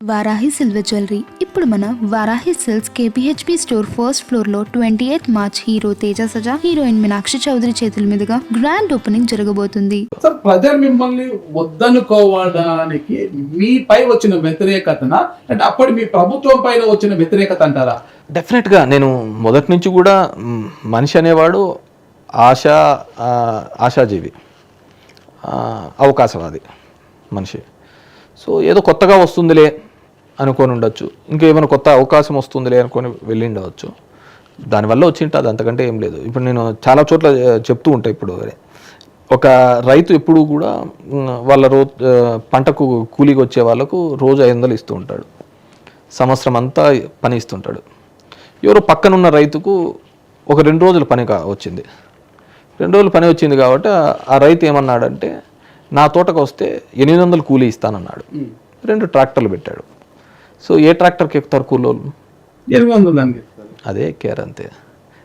Varahi silver jewellery ఇప్పుడు మన Varahi silks KPHP store first floor లో 28 March hero Teja Sajja heroine Meenakshi Chaudhary చేతుల మీదుగా గ్రాండ్ ఓపెనింగ్ జరగబోతుంది. సార్, ప్రజలు మిమ్మల్ని వద్దనుకోవడానికి మీపై వచ్చిన వ్యతిరేకతన అంటే అప్పటి మీ ప్రభుత్వం పైన వచ్చిన వ్యతిరేకత అంటారా? డెఫినెట్గా నేను మొదటి నుంచి కూడా మనిషి అనేవాడు ఆశాజీవి, అవకాశవాది మనిషి. సో ఏదో కొత్తగా వస్తుందిలే అనుకొని ఉండొచ్చు, ఇంకేమైనా కొత్త అవకాశం వస్తుందిలే అనుకొని వెళ్ళి ఉండవచ్చు. దానివల్ల వచ్చింటుంది, అంతకంటే ఏం లేదు. ఇప్పుడు నేను చాలా చోట్ల చెప్తూ ఉంటాను. ఇప్పుడు ఒక రైతు ఎప్పుడు కూడా వాళ్ళ పంటకు కూలీకి వచ్చే వాళ్ళకు రోజు 500 ఇస్తూ ఉంటాడు, సంవత్సరం అంతా పని ఇస్తుంటాడు. ఎవరో పక్కనున్న రైతుకు ఒక 2 రోజులు పని వచ్చింది. 2 రోజులు పని వచ్చింది కాబట్టి ఆ రైతు ఏమన్నాడంటే, నా తోటకు వస్తే 800 కూలీ ఇస్తానన్నాడు. 2 ట్రాక్టర్లు పెట్టాడు. సో ఏ ట్రాక్టర్కి ఎక్కుతారు కూలోళ్ళు? 800. అదే ఎక్కారు, అంతే.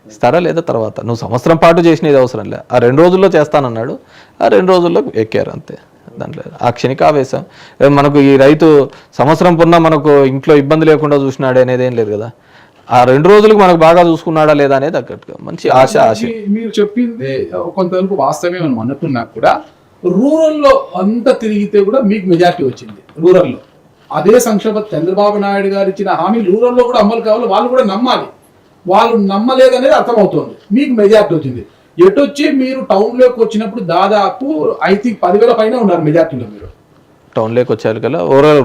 ఇస్తారా లేదా తర్వాత? నువ్వు సంవత్సరం పాటు చేసినది అవసరం లే, ఆ 2 రోజుల్లో చేస్తానన్నాడు, ఆ 2 రోజుల్లో ఎక్కారు, అంతే. దాంట్లో ఆ క్షణిక ఆవేశం. మనకు ఈ రైతు సంవత్సరం పొన్న మనకు ఇంట్లో ఇబ్బంది లేకుండా చూసినాడు అనేది ఏం లేదు కదా. ఆ 2 రోజులకు మనకు బాగా చూసుకున్నాడా లేదా అనేది అక్కడికి మంచి ఆశ. మీరు చెప్పింది కొంతవరకు వాస్తవమే మనం అనుకున్నా కూడా, రూరల్లో అంతా తిరిగితే కూడా మీకు మెజార్టీ వచ్చింది. రూరల్లో అదే సంక్షోభ చంద్రబాబు నాయుడు గారు ఇచ్చిన హామీ రూరల్లో కూడా అమలు కావాలి, వాళ్ళు కూడా నమ్మాలి. వాళ్ళు నమ్మలేదనేది అర్థమవుతుంది. మీకు మెజార్టీ వచ్చింది. ఎటొచ్చి మీరు టౌన్లోకి వచ్చినప్పుడు దాదాపు ఐ థింక్ 10,000 పైన ఉన్నారు మెజార్టీలో. మీరు టౌన్లోకి వచ్చారు కదా,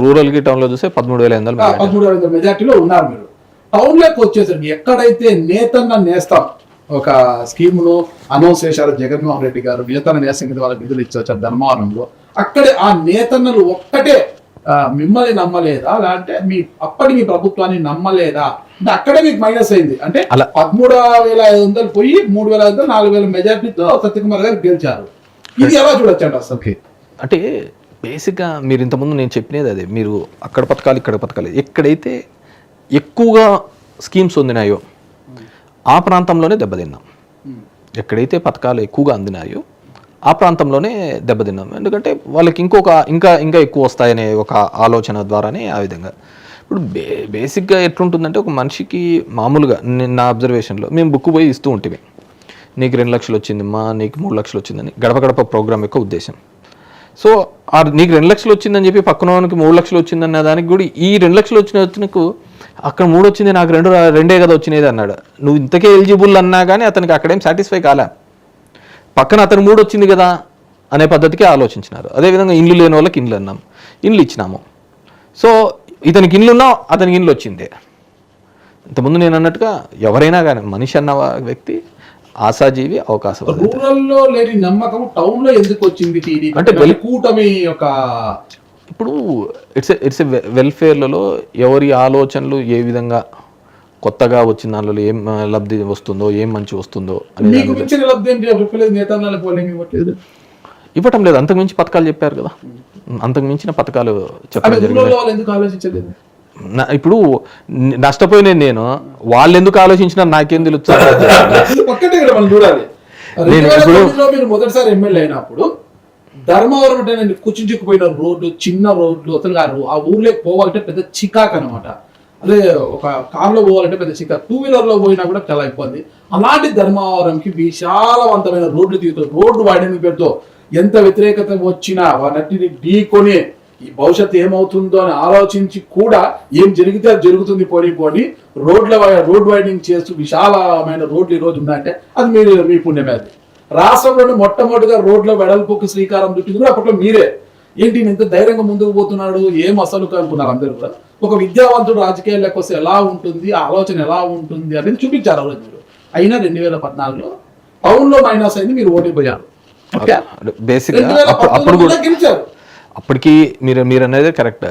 రూరల్కి టౌన్లో చూస్తే 13,500 మెజార్టీలో ఉన్నారు. మీరు టౌన్లోకి వచ్చేసరికి ఎక్కడైతే నేతన్న నేస్తాం ఒక స్కీమును అనౌన్స్ చేశారు జగన్మోహన్ రెడ్డి గారు, నేతన్న నేస్తం కింద వాళ్ళకి నిధులు ఇచ్చొచ్చారు ధర్మవరంలో. అక్కడే ఆ నేతన్నలు ఒక్కటే మిమ్మల్ని నమ్మలేదా, లేదంటే మీ ప్రభుత్వాన్ని నమ్మలేదా అంటే అక్కడే మీకు మైనస్ అయింది. అంటే 13,500 పోయి 3,500 4,000 మెజార్టీతో సత్యకుమార్ గారు గెలిచారు. ఇది ఎలా చూడొచ్చు అంట అసలు? అంటే బేసిక్గా మీరు ఇంతకుముందు నేను చెప్పినది అదే, మీరు అక్కడ పథకాలు ఇక్కడ పథకాలు ఎక్కడైతే ఎక్కువగా స్కీమ్స్ అందినాయో ఆ ప్రాంతంలోనే దెబ్బతిన్నాం. ఎక్కడైతే పథకాలు ఎక్కువగా అందినాయో ఆ ప్రాంతంలోనే దెబ్బతిన్నాం. ఎందుకంటే వాళ్ళకి ఇంకా ఎక్కువ వస్తాయనే ఒక ఆలోచన ద్వారానే ఆ విధంగా. ఇప్పుడు బేసిక్గా ఎట్లుంటుందంటే, ఒక మనిషికి మామూలుగా నా అబ్జర్వేషన్లో మేము బుక్ పోయి ఇస్తూ ఉంటుంది. నీకు 2 లక్షలు వచ్చిందమ్మా, నీకు 3 లక్షలు వచ్చిందని గడప గడప ప్రోగ్రామ్ యొక్క ఉద్దేశం. సో నీకు 2 లక్షలు వచ్చిందని చెప్పి పక్కన వానికి 3 లక్షలు వచ్చిందన్న దానికి కూడా ఈ 2 లక్షలు వచ్చినకు అక్కడ 3 వచ్చింది, నాకు 2 కదా వచ్చినది అన్నాడు. నువ్వు ఇంతకే ఎలిజిబుల్ అన్నా కానీ అతనికి అక్కడేం సాటిస్ఫై కాలే. పక్కన అతను 3 వచ్చింది కదా అనే పద్ధతికి ఆలోచించినారు. అదేవిధంగా ఇండ్లు లేని వాళ్ళకి ఇండ్లు అన్నాం, ఇండ్లు ఇచ్చినాము. సో ఇతనికి ఇండ్లు ఉన్నా అతనికి ఇండ్లు వచ్చిందే. ఇంతకుముందు నేను అన్నట్టుగా ఎవరైనా కానీ మనిషి అన్న వ్యక్తి ఆశాజీవి, అవకాశవాది. రూరల్లో లేని నమ్మకం టౌన్ లో ఎందుకు వచ్చింది అంటే కూటమి యొక్క? ఇప్పుడు ఇట్స్ వెల్ఫేర్లలో ఎవరి ఆలోచనలు ఏ విధంగా కొత్తగా వచ్చిన దానిలో ఏం లబ్ధి వస్తుందో, ఏం మంచి వస్తుందో ఇవ్వటం లేదు. అంతకుమించి పథకాలు చెప్పారు కదా, అంతకుమించిన పథకాలు చెప్పడం జరిగింది. ఇప్పుడు నష్టపోయిన నేను, వాళ్ళు ఎందుకు ఆలోచించినా నాకేం తెలుసు. మీరు మొదటిసారి ఎమ్మెల్యే అయినప్పుడు ధర్మవరం అంటే కుచించుకుపోయిన రోడ్డు, చిన్న రోడ్లు, అసలు ఆ ఊర్లోకి పోవాలంటే పెద్ద చికాక్ అనమాట. అదే ఒక కార్లో పోవాలంటే పెద్ద చికాక్, 2-వీలర్లో పోయినా కూడా చాలా ఇబ్బంది. అలాంటి ధర్మవరంకి విశాలవంతమైన రోడ్లు తీరుతారు. రోడ్డు వాడిని పెడుతూ ఎంత వ్యతిరేకత వచ్చినా వాటిని ఢీకొని ఈ భవిష్యత్తు ఏమవుతుందో అని ఆలోచించి కూడా ఏం జరిగితే అది జరుగుతుంది పోనీ రోడ్ వైడింగ్ చేస్తూ విశాలమైన రోడ్లు ఈ రోజు ఉన్నాయంటే అది మీ పుణ్యమే. అది రాష్ట్రంలోని మొట్టమొదటిగా రోడ్ల వెడల్పుకు శ్రీకారం చుట్టింది కూడా అప్పట్లో మీరే. ఏంటి ఇంత ధైర్యంగా ముందుకు పోతున్నాడు, ఏం అసలు అనుకున్నారు అందరూ కూడా. ఒక విద్యావంతుడు రాజకీయాల్లోకి వస్తే ఎలా ఉంటుంది, ఆ ఆలోచన ఎలా ఉంటుంది అనేది చూపించారు ఆ రోజు మీరు. అయినా 2014లో టౌన్ లో మైనస్ అయింది, మీరు ఓడిపోయారు. గెలిచారు. అప్పటికి మీరు అనేది కరెక్ట్.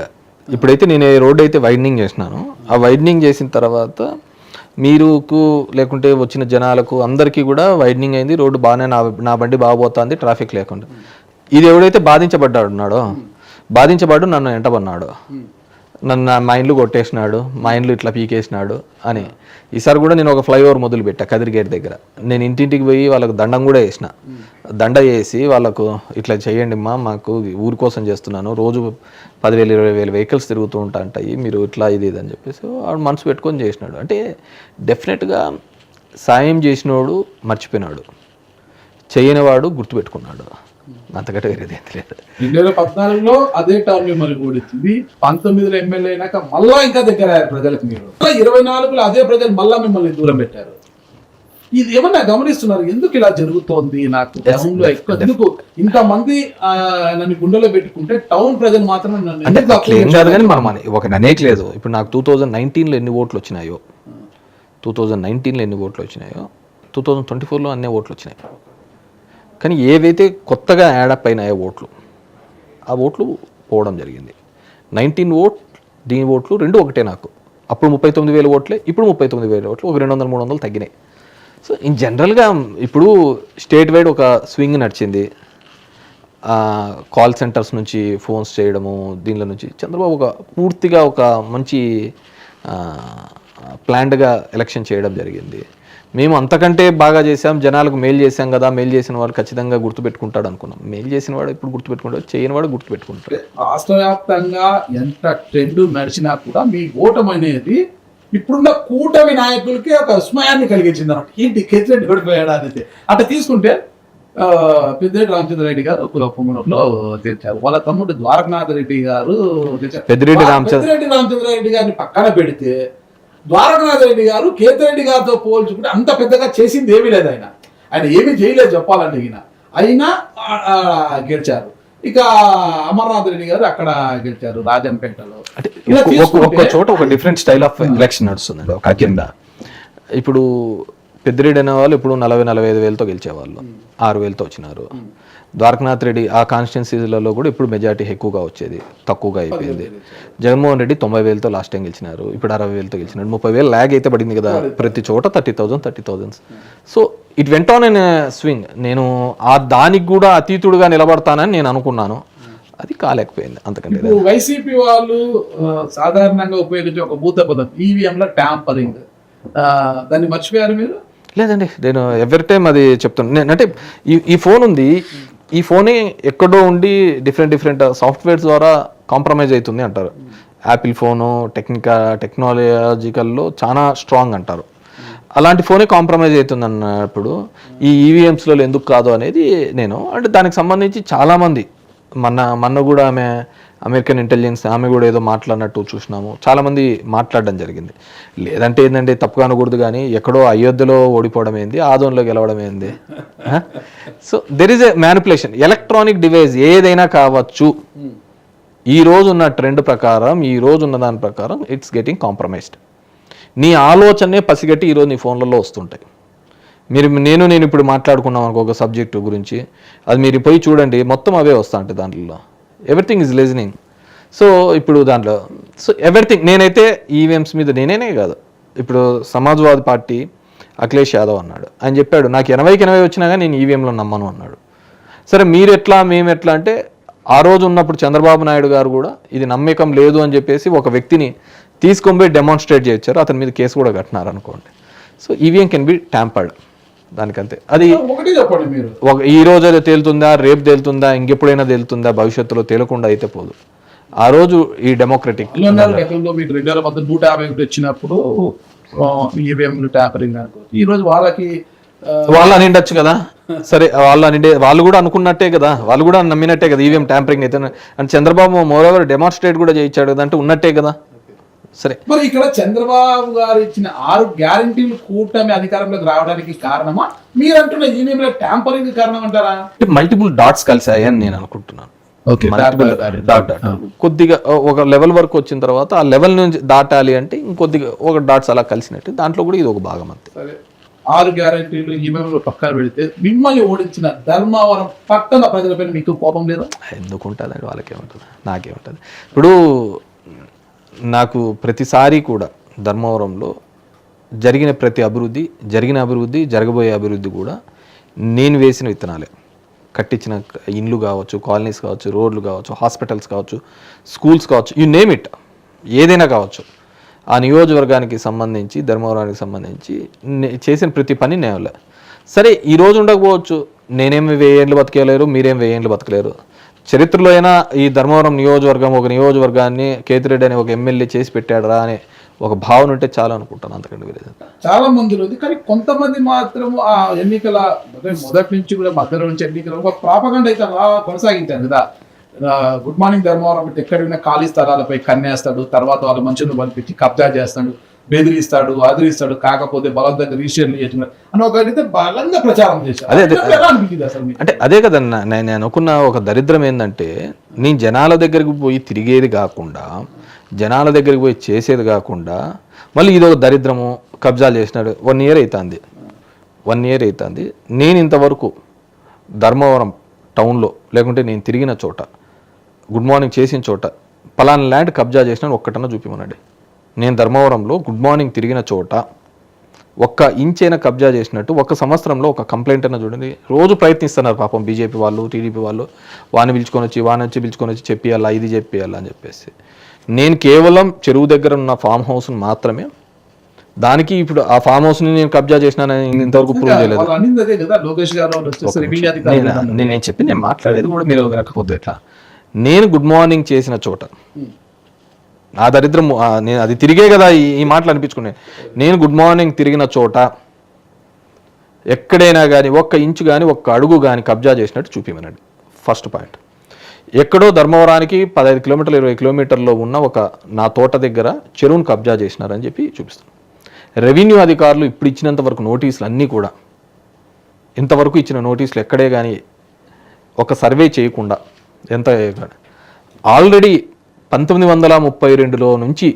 ఇప్పుడైతే నేను రోడ్ అయితే వైడనింగ్ చేసినాను. ఆ వైడనింగ్ చేసిన తర్వాత మీరుకు లేకుంటే వచ్చిన జనాలకు అందరికీ కూడా వైడనింగ్ అయింది. రోడ్డు బాగానే నా బండి బాగపోతుంది, ట్రాఫిక్ లేకుండా. ఇది ఎవడైతే బాధించబడ్డాడు నన్ను ఎంటబడినాడు, నన్ను మా ఇండ్లు కొట్టేసినాడు, మా ఇండ్లు ఇట్లా పీకేసినాడు అని. ఈసారి కూడా నేను ఒక ఫ్లైఓవర్ మొదలు పెట్టా కదిరి గేట్ దగ్గర. నేను ఇంటింటికి పోయి వాళ్ళకు దండం కూడా వేసిన. దండ వేసి వాళ్ళకు ఇట్లా చేయండి మా, మాకు ఊరి కోసం చేస్తున్నాను, రోజు 10,000 20,000 వెహికల్స్ తిరుగుతూ ఉంటాయి, మీరు ఇట్లా ఇది అని చెప్పేసి వాడు మనసు పెట్టుకొని చేసినాడు. అంటే డెఫినెట్గా సాయం చేసినోడు మర్చిపోయినాడు, చేయనివాడు గుర్తుపెట్టుకున్నాడు. అంతకంటే వేరేది ఏం లేదు. 2014లో అదే టర్మ్ మరి ఓడించింది, 19లో ఎమ్మెల్యే అయినాక మళ్ళా ఇంకా దగ్గర అయ్యారు ప్రజలకు. మీరు 24లో అదే ప్రజలు మళ్ళా మిమ్మల్ని దూరం పెట్టారు. ఇది ఏమన్నా గమనిస్తున్నారు ఎందుకు ఇలా జరుగుతోంది? నాకు టౌన్ లో ఎందుకు ఇంతమంది నన్ను గుండెలో పెట్టుకుంటే టౌన్ ప్రజలు మాత్రం అంటే ఏం కాదు కానీ మనం ఒక అనేకలేదు. ఇప్పుడు నాకు 2019లో ఎన్ని ఓట్లు వచ్చినాయో, 2019లో ఎన్ని ఓట్లు వచ్చినాయో 2024లో అన్ని ఓట్లు వచ్చినాయి. కానీ ఏవైతే కొత్తగా యాడప్ అయినాయో ఓట్లు, ఆ ఓట్లు పోవడం జరిగింది. 19 ఓట్ దీని ఓట్లు రెండు ఒకటే. నాకు అప్పుడు 39,000 ఓట్లే, ఇప్పుడు 39,000 ఓట్లు, ఒక 200-300 తగ్గినాయి. సో ఇన్ జనరల్గా ఇప్పుడు స్టేట్ వైడ్ ఒక స్వింగ్ నడిచింది. కాల్ సెంటర్స్ నుంచి ఫోన్స్ చేయడము, దీనిలో నుంచి చంద్రబాబు ఒక పూర్తిగా ఒక మంచి ప్లాన్డ్గా ఎలక్షన్ చేయడం జరిగింది. మేము అంతకంటే బాగా చేసాం, జనాలకు మెయిల్ చేసాం కదా, మెయిల్ చేసిన వాడు ఖచ్చితంగా గుర్తుపెట్టుకుంటాడు అనుకున్నాం. మెయిల్ చేసిన వాడు ఇప్పుడు గుర్తుపెట్టుకుంటాడు, చేయని వాడు గుర్తుపెట్టుకుంటాడు. రాష్ట్ర వ్యాప్తంగా ఎంత ట్రెండ్ నడిచినా కూడా మీ ఓటమి అనేది ఇప్పుడున్న కూటమి నాయకులకి ఒక విస్మయాన్ని కలిగించింది అన్నమాట. ఏంటి కేసీఆర్ ఓడిపోయాడా అనేది అట్లా తీసుకుంటే పెద్దిరెడ్డి రామచంద్రరెడ్డి గారు కులపొంగనంలో తెచ్చారు, వాళ్ళ తమ్ముడు ద్వారకనాథ్ రెడ్డి గారు తెచ్చారు. పెద్దిరెడ్డి రామచంద్రరెడ్డి గారిని పక్కన పెడితే ద్వారకనాథ్ రెడ్డి గారు కేతిరెడ్డి గారితో పోల్చుకుంటే అంత పెద్దగా చేసింది ఏమీ లేదు. ఆయన ఏమీ చేయలేదు చెప్పాలంటే. అయినా గెలిచారు. ఇక అమర్నాథ్ రెడ్డి గారు అక్కడ గెలిచారు రాజంపేటలో. ఒక్క చోట ఒక డిఫరెంట్ స్టైల్ ఆఫ్ ఎలక్షన్ నడుస్తుంది ఒక కింద. ఇప్పుడు పెద్దిరెడ్డి అనే వాళ్ళు ఇప్పుడు 40-45 వేలతో గెలిచేవాళ్ళు, 6 వేలతో వచ్చినారు. ద్వారకనాథ్ రెడ్డి ఆ కాన్స్టిట్యున్సీలలో కూడా ఇప్పుడు మెజార్టీ ఎక్కువగా వచ్చేది, తక్కువగా అయిపోయింది. జగన్మోహన్ రెడ్డి 90 వేలతో లాస్ట్ టైం గెలిచినారు, ఇప్పుడు 60 వేలతో గెలిచినారు. 30,000 ల్యాగ్ అయితే పడింది కదా ప్రతి చోట, 30,000. So it went on in swing. నేను దానికి కూడా అతీతుడుగా నిలబడతానని నేను అనుకున్నాను, అది కాలేకపోయింది. అంతకంటే వైసీపీ వాళ్ళు సాధారణంగా ఉపయోగించే ఒక భూత పదం ఈవీఎంల ట్యాంపరింగ్, దాన్ని మర్చిపోయారు మీరు? లేదండి, నేను ఎవరి టైం అది చెప్తాను. నేను అంటే ఈ ఫోన్ ఉంది, ఈ ఫోనే ఎక్కడో ఉండి డిఫరెంట్ సాఫ్ట్వేర్స్ ద్వారా కాంప్రమైజ్ అవుతుంది అంటారు. యాపిల్ ఫోను టెక్నాలజికల్లో చాలా స్ట్రాంగ్ అంటారు. అలాంటి ఫోనే కాంప్రమైజ్ అవుతుంది అన్నప్పుడు ఈ ఈవీఎంస్లో ఎందుకు కాదు అనేది నేను అంటే దానికి సంబంధించి చాలామంది మొన్న కూడా ఆమె అమెరికన్ ఇంటెలిజెన్స్ ఆమె కూడా ఏదో మాట్లాడినట్టు చూసినాము, చాలామంది మాట్లాడడం జరిగింది. లేదంటే ఏంటంటే తప్పుగా అనకూడదు కానీ ఎక్కడో అయోధ్యలో ఓడిపోవడం ఏంది, ఆదోన్లో గెలవడం ఏంది. So there is a manipulation. Electronic device ఏదైనా కావచ్చు, ఈ రోజు ఉన్న ట్రెండ్ ప్రకారం, ఈ రోజు ఉన్న దాని ప్రకారం ఇట్స్ గెటింగ్ కాంప్రమైజ్డ్. నీ ఆలోచనే పసిగట్టి ఈరోజు నీ ఫోన్లలో వస్తుంటాయి. నేను ఇప్పుడు మాట్లాడుకున్నాం అనుకో ఒక సబ్జెక్టు గురించి, అది మీరు పోయి చూడండి, మొత్తం అవే వస్తా ఉంటాయి దాంట్లో. Everything is listening. సో ఇప్పుడు దాంట్లో ఎవ్రీథింగ్ నేనైతే ఈవీఎంస్ మీద నేనే కాదు, ఇప్పుడు సమాజ్వాదీ పార్టీ అఖిలేష్ యాదవ్ అన్నాడు, ఆయన చెప్పాడు నాకు 80కి 80 వచ్చినా కానీ నేను ఈవీఎంలో నమ్మను అన్నాడు. సరే మీరు ఎట్లా మేము ఎట్లా అంటే ఆ రోజు ఉన్నప్పుడు చంద్రబాబు నాయుడు గారు కూడా ఇది నమ్మకం లేదు అని చెప్పేసి ఒక వ్యక్తిని తీసుకొని పోయి డెమాన్స్ట్రేట్ చేయించారు, అతని మీద కేసు కూడా కట్టినారు అనుకోండి. So EVM can be tampered, దానికంతే. అది ఈ రోజు అది తేలుతుందా, రేపు తేలుతుందా, ఇంకెప్పుడైనా తేలుతుందా, భవిష్యత్తులో తేలకుండా అయితే పోదు. ఆ రోజు ఈ డెమోక్రటిక్ 150 వచ్చినప్పుడు ఈ రోజు వాళ్ళు అని ఉండొచ్చు కదా. సరే వాళ్ళు కూడా అనుకున్నట్టే కదా, వాళ్ళు కూడా నమ్మినట్టే కదా ఈవీఎం ట్యాంపరింగ్ అయితే. అంటే చంద్రబాబు మోరోవర్ డెమాన్స్ట్రేట్ కూడా చేయించాడు కదా, అంటే ఉన్నట్టే కదా. సరే మరి ఇక్కడ చంద్రబాబు గారు ఇచ్చిన 6 గ్యారంటీలు కూటమి అధికారంలోకి రావడానికి కారణమా, మీరంటున్న ఈవీఎంల ట్యాంపరింగ్ కారణం అంటారా? మల్టిపుల్ డాట్స్ కలిసాయని నేను అనుకుంటున్నాను. కొద్దిగా ఒక లెవెల్ వరకు వచ్చిన తర్వాత ఆ లెవెల్ నుంచి దాటాలి అంటే ఇంకొద్దిగా ఒక డాట్స్ అలా కలిసినట్టు, దాంట్లో కూడా ఇది ఒక భాగం అంతే. 6 గ్యారంటీలు ఈవీఎంలు పక్కన పెడితే మిమ్మల్ని ఓడించిన ధర్మవరం పట్టణ ప్రజలపైన మీకు కోపం లేదా? ఎందుకు ఉంటుందండి, వాళ్ళకేముంటుంది, నాకేముంటుంది. ఇప్పుడు నాకు ప్రతిసారి కూడా ధర్మవరంలో జరిగిన ప్రతి అభివృద్ధి, జరగబోయే అభివృద్ధి కూడా నేను వేసిన విత్తనాలే. కట్టించిన ఇండ్లు కావచ్చు, కాలనీస్ కావచ్చు, రోడ్లు కావచ్చు, హాస్పిటల్స్ కావచ్చు, స్కూల్స్ కావచ్చు, యు నేమ్ ఇట్. ఏదైనా కావచ్చు, ఆ నియోజకవర్గానికి సంబంధించి ధర్మవరానికి సంబంధించి చేసిన ప్రతి పని నేవలే. సరే ఈ రోజు ఉండకపోవచ్చు, నేనేమి 1000 ఏళ్ళు బతికేయలేరు, మీరేం 1000 ఏళ్ళు బతకలేరు. చరిత్రలో అయినా ఈ ధర్మవరం నియోజకవర్గం ఒక నియోజకవర్గాన్ని కేతిరెడ్డి అనే ఒక ఎమ్మెల్యే చేసి పెట్టాడరా అనే ఒక భావన ఉంటే చాలా అనుకుంటాను, అంతకంటే వేరేది. చాలా మందిలో ఉంది, కానీ కొంతమంది మాత్రం ఆ ఎన్నికల మొదటి నుంచి కూడా మధ్యలో నుంచి ఎన్నికల ఒక ప్రాపగండ అయితే అలా కొనసాగించారు కదా. గుడ్ మార్నింగ్ ధర్మవరం అంటే ఎక్కడైనా ఖాళీ స్థలాలపై కన్నేస్తాడు, తర్వాత వాళ్ళ మనుషులను పంపించి కబ్జా చేస్తాడు, బెదిరిస్తాడు, అదిరిస్తాడు, కాకపోతే బలవంతంగా రిజిస్టర్లు చేస్తున్నాడు అని ఒకటి బలంగా ప్రచారం చేశారు. ఎలా అనిపించింది అసలు మీకు? అంటే అదే కదన్నా నేను అనుకున్న ఒక దరిద్రం ఏంటంటే, నేను జనాల దగ్గరికి పోయి తిరిగేది కాకుండా, జనాల దగ్గరికి పోయి చేసేది కాకుండా, మళ్ళీ ఇది ఒక దరిద్రము, కబ్జాలు చేసినాడు. 1 year అవుతుంది, 1 year అవుతుంది. నేను ఇంతవరకు ధర్మవరం టౌన్లో లేకుంటే నేను తిరిగిన చోట, గుడ్ మార్నింగ్ చేసిన చోట పలానా ల్యాండ్ కబ్జా చేసినాను ఒక్కటన్నా చూపిమనండి. నేను ధర్మవరంలో గుడ్ మార్నింగ్ తిరిగిన చోట 1 inch అయినా కబ్జా చేసినట్టు 1 సంవత్సరంలో ఒక కంప్లైంట్ అయినా చూడండి. రోజు ప్రయత్నిస్తున్నారు పాపం బీజేపీ వాళ్ళు, టీడీపీ వాళ్ళు, వాడిని పిలుచుకొని వచ్చి చెప్పియాలా, ఇది చెప్పియాలా అని చెప్పేసి. నేను కేవలం చెరువు దగ్గర ఉన్న ఫామ్ హౌస్ని మాత్రమే, దానికి ఇప్పుడు ఆ ఫామ్ హౌస్ని నేను కబ్జా చేసినానని ఇంతవరకు ప్రూవ్ చేయలేదు. వాళ్ళు అనింది అదే కదా, లోకేష్ గారు వాళ్ళు వచ్చేసి రెవెన్యూ అధికారులు కదా. నేను చెప్పి నేను మాట్లాడేది కూడా మీరు వినకపోతే ఎట్లా. నేను గుడ్ మార్నింగ్ చేసిన చోట నా దరిద్రం, నేను అది తిరిగే కదా ఈ మాటలు అనిపించుకునే. నేను గుడ్ మార్నింగ్ తిరిగిన చోట ఎక్కడైనా కానీ 1 inch కానీ 1 అడుగు కానీ కబ్జా చేసినట్టు చూపిమనండి. First point. ఎక్కడో ధర్మవరానికి 15 కిలోమీటర్లు 20 కిలోమీటర్లో ఉన్న నా తోట దగ్గర చెరువును కబ్జా చేసినారని చెప్పి చూపిస్తాను. రెవెన్యూ అధికారులు ఇప్పుడు ఇచ్చినంత వరకు నోటీసులు అన్నీ కూడా, ఇంతవరకు ఇచ్చిన నోటీసులు ఎక్కడే కానీ ఒక సర్వే చేయకుండా, ఎంత ఆల్రెడీ 1932లో నుంచి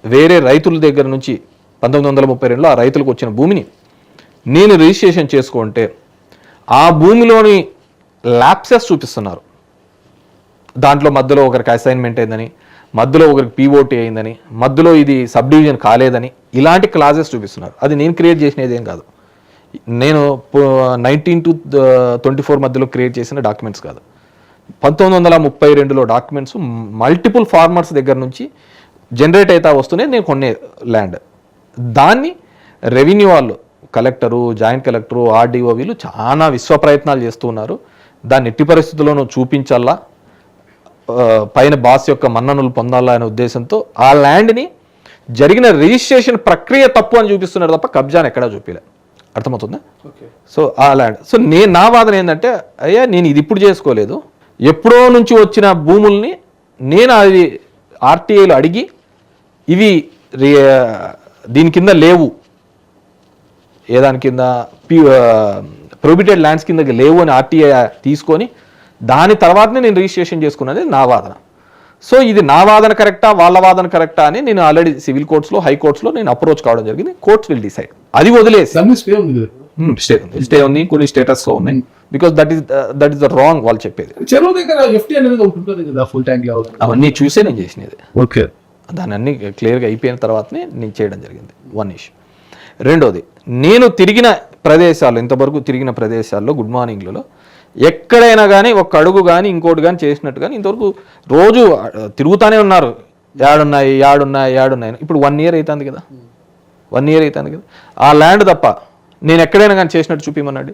వేరే రైతుల దగ్గర నుంచి 1932లో ఆ రైతులకు వచ్చిన భూమిని నేను రిజిస్ట్రేషన్ చేసుకుంటే ఆ భూమిలోని ల్యాప్సెస్ చూపిస్తున్నారు. దాంట్లో మధ్యలో ఒకరికి అసైన్మెంట్ అయిందని, మధ్యలో ఒకరికి పీఓటీ అయిందని, మధ్యలో ఇది సబ్ డివిజన్ కాలేదని, ఇలాంటి క్లాజెస్ చూపిస్తున్నారు. అది నేను క్రియేట్ చేసినది ఏం కాదు, నేను 19 to 24 మధ్యలో క్రియేట్ చేసిన డాక్యుమెంట్స్ కాదు. 1932లో డాక్యుమెంట్స్ మల్టిపుల్ ఫార్మర్స్ దగ్గర నుంచి జనరేట్ అవుతా వస్తూనే నేను కొనే ల్యాండ్. దాన్ని రెవెన్యూ వాళ్ళు, కలెక్టరు, జాయింట్ కలెక్టరు, ఆర్డీఓ వీళ్ళు చాలా విశ్వ ప్రయత్నాలు చేస్తున్నారు. దాన్ని ఎట్టి పరిస్థితుల్లోనూ చూపించాలా, పైన బాస్ యొక్క మన్ననలు పొందాలా అనే ఉద్దేశంతో ఆ ల్యాండ్ని జరిగిన రిజిస్ట్రేషన్ ప్రక్రియ తప్పు అని చూపిస్తున్నారు తప్ప కబ్జాని ఎక్కడా చూపించలేదు. అర్థమవుతుందా? సో ఆ ల్యాండ్, సో నా వాదన ఏంటంటే, అయ్యా నేను ఇది ఇప్పుడు చేసుకోలేదు, ఎప్పుడో నుంచి వచ్చిన భూముల్ని నేను అది ఆర్టీఐలు అడిగి ఇవి దీని కింద లేవు, దాని కింద ప్రొహిబిటెడ్ ల్యాండ్స్ కింద లేవు అని ఆర్టీఐ తీసుకొని దాని తర్వాతనే నేను రిజిస్ట్రేషన్ చేసుకున్నది నా వాదన. సో ఇది నా వాదన కరెక్టా, వాళ్ళ వాదన కరెక్టా అని నేను ఆల్రెడీ సివిల్ కోర్ట్స్లో, హైకోర్ట్స్లో నేను అప్రోచ్ కావడం జరిగింది. Courts will decide. అది వదిలేసి స్టే ఉంది, కొన్ని స్టేటస్లో ఉన్నాయి. Because that is the wrong వాళ్ళు చెప్పేది. చెరువు దగ్గర ఎఫ్టీ అనేది ఒకటి ఉంటుంది కదా, ఫుల్ ట్యాంక్ లెవెల్, అవన్నీ చూసే నేను చేసినది. ఓకే, దాని అన్ని క్లియర్గా అయిపోయిన తర్వాతనే నేను చేయడం జరిగింది. 1 issue. రెండోది, నేను తిరిగిన ప్రదేశాలు, ఇంతవరకు తిరిగిన ప్రదేశాల్లో గుడ్ మార్నింగ్లలో ఎక్కడైనా కానీ 1 అడుగు కానీ ఇంకోటి కానీ చేసినట్టు కానీ ఇంతవరకు రోజు తిరుగుతూనే ఉన్నారు. యాడున్నాయి. ఇప్పుడు 1 year అవుతుంది కదా, 1 year అవుతుంది కదా. ఆ ల్యాండ్ తప్ప నేను ఎక్కడైనా కానీ చేసినట్టు చూపిమన్నాడు.